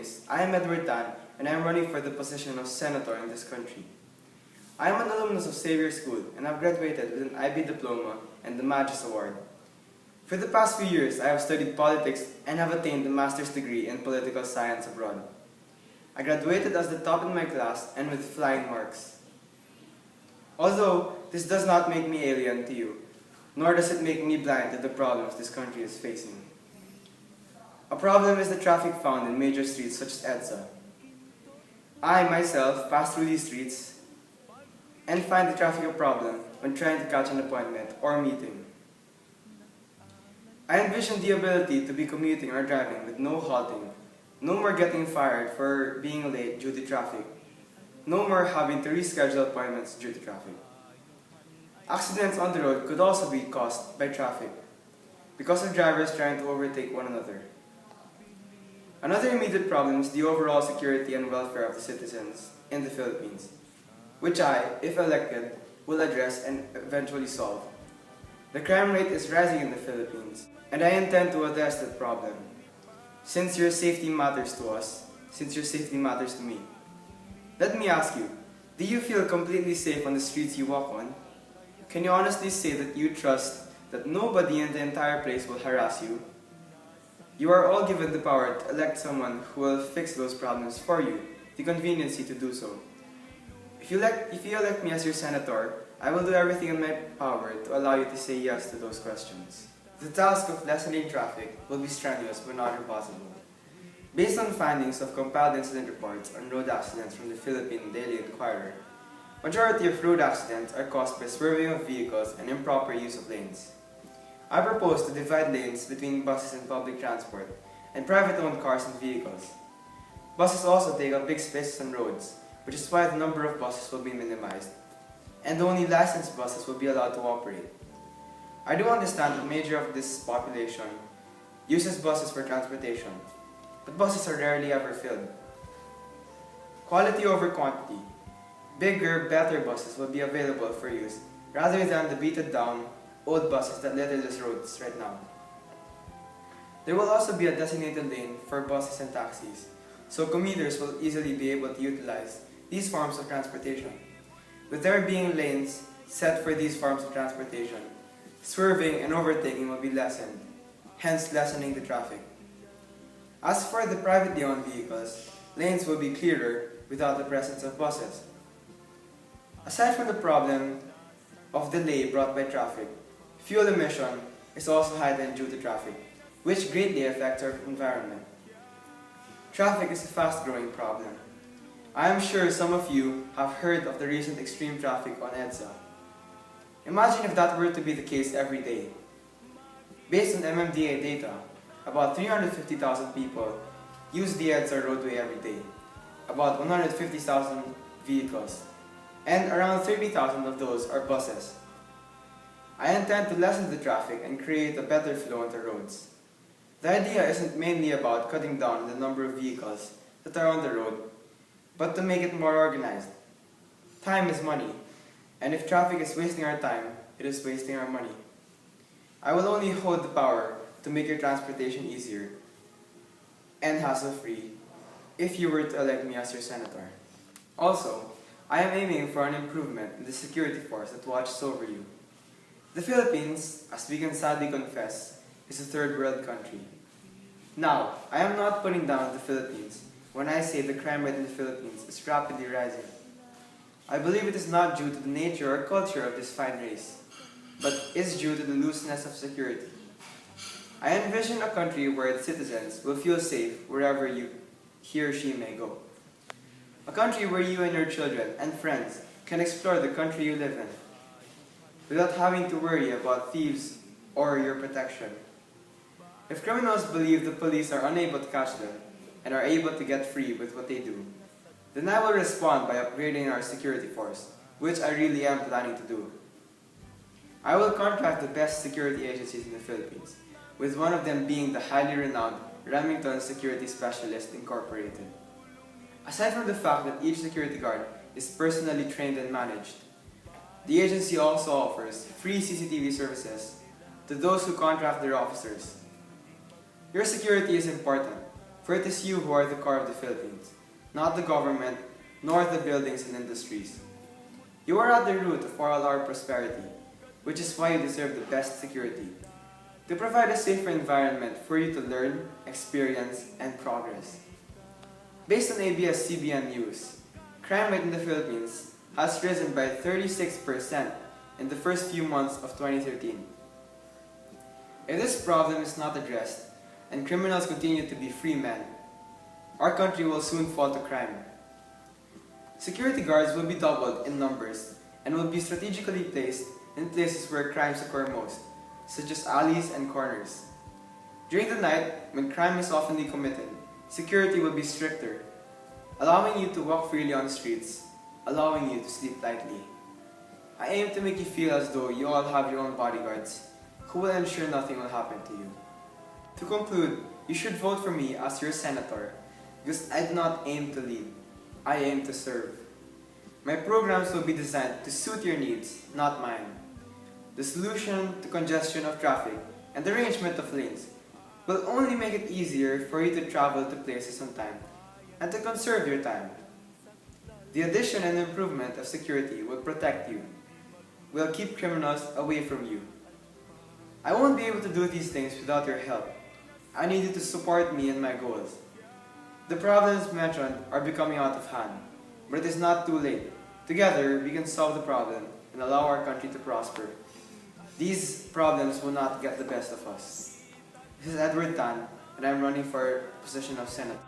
names. I am Edward Tan, and I am running for the position of Senator in this country. I am an alumnus of Xavier School, and I've graduated with an IB Diploma and the Magis Award. For the past few years, I have studied politics and have attained a master's degree in political science abroad. I graduated as the top in my class and with flying marks. Although this does not make me alien to you, nor does it make me blind to the problems this country is facing. A problem is the traffic found in major streets such as EDSA. I myself pass through these streets and find the traffic a problem when trying to catch an appointment or meeting. I envision the ability to be commuting or driving with no halting, no more getting fired for being late due to traffic, no more having to reschedule appointments due to traffic. Accidents on the road could also be caused by traffic because of drivers trying to overtake one another. Another immediate problem is the overall security and welfare of the citizens in the Philippines, which I, if elected, will address and eventually solve. The crime rate is rising in the Philippines, and I intend to address that problem. Since your safety matters to us, since your safety matters to me. Let me ask you, do you feel completely safe on the streets you walk on? Can you honestly say that you trust that nobody in the entire place will harass you? You are all given the power to elect someone who will fix those problems for you, the conveniency to do so. If you elect me as your senator, I will do everything in my power to allow you to say yes to those questions. The task of lessening traffic will be strenuous but not impossible. Based on findings of compiled incident reports on road accidents from the Philippine Daily Inquirer, majority of road accidents are caused by swerving of vehicles and improper use of lanes. I propose to divide lanes between buses and public transport and private-owned cars and vehicles. Buses also take up big spaces on roads, which is why the number of buses will be minimized, and only licensed buses will be allowed to operate. I do understand that major of this population uses buses for transportation, but buses are rarely ever filled. Quality over quantity. Bigger, better buses will be available for use rather than the beaten-down, old buses that litter these roads right now. There will also be a designated lane for buses and taxis, so commuters will easily be able to utilize these forms of transportation. With there being lanes set for these forms of transportation, swerving and overtaking will be lessened, hence lessening the traffic. As for the privately owned vehicles, lanes will be clearer without the presence of buses. Aside from the problem of delay brought by traffic, fuel emission is also heightened due to traffic, which greatly affects our environment. Traffic is a fast-growing problem. I am sure some of you have heard of the recent extreme traffic on EDSA. Imagine if that were to be the case every day. Based on MMDA data, about 350,000 people use the EDSA roadway every day, about 150,000 vehicles, and around 30,000 of those are buses. I intend to lessen the traffic and create a better flow on the roads. The idea isn't mainly about cutting down the number of vehicles that are on the road, but to make it more organized. Time is money, and if traffic is wasting our time, it is wasting our money. I will only hold the power to make your transportation easier and hassle-free if you were to elect me as your senator. Also, I am aiming for an improvement in the security force that watches over you. The Philippines, as we can sadly confess, is a third world country. Now, I am not putting down the Philippines when I say the crime rate in the Philippines is rapidly rising. I believe it is not due to the nature or culture of this fine race, but is due to the looseness of security. I envision a country where its citizens will feel safe wherever he or she may go. A country where you and your children and friends can explore the country you live in without having to worry about thieves or your protection. If criminals believe the police are unable to catch them and are able to get free with what they do, then I will respond by upgrading our security force, which I really am planning to do. I will contract the best security agencies in the Philippines, with one of them being the highly renowned Remington Security Specialist Incorporated. Aside from the fact that each security guard is personally trained and managed, the agency also offers free CCTV services to those who contract their officers. Your security is important, For it is you who are the core of the Philippines, not the government, nor the buildings and industries. You are at the root of all our prosperity, which is why you deserve the best security, to provide a safer environment for you to learn, experience, and progress. Based on ABS-CBN News, crime rate in the Philippines has risen by 36% in the first few months of 2013. If this problem is not addressed, and criminals continue to be free men, our country will soon fall to crime. Security guards will be doubled in numbers and will be strategically placed in places where crimes occur most, such as alleys and corners. During the night, when crime is oftenly committed, security will be stricter, allowing you to walk freely on the streets, allowing you to sleep lightly. I aim to make you feel as though you all have your own bodyguards, who will ensure nothing will happen to you. To conclude, you should vote for me as your senator, because I do not aim to lead, I aim to serve. My programs will be designed to suit your needs, not mine. The solution to congestion of traffic and the arrangement of lanes will only make it easier for you to travel to places on time and to conserve your time. The addition and improvement of security will protect you, will keep criminals away from you. I won't be able to do these things without your help. I need you to support me in my goals. The problems mentioned are becoming out of hand, but it is not too late. Together, we can solve the problem and allow our country to prosper. These problems will not get the best of us. This is Edward Tan, and I'm running for position of Senate.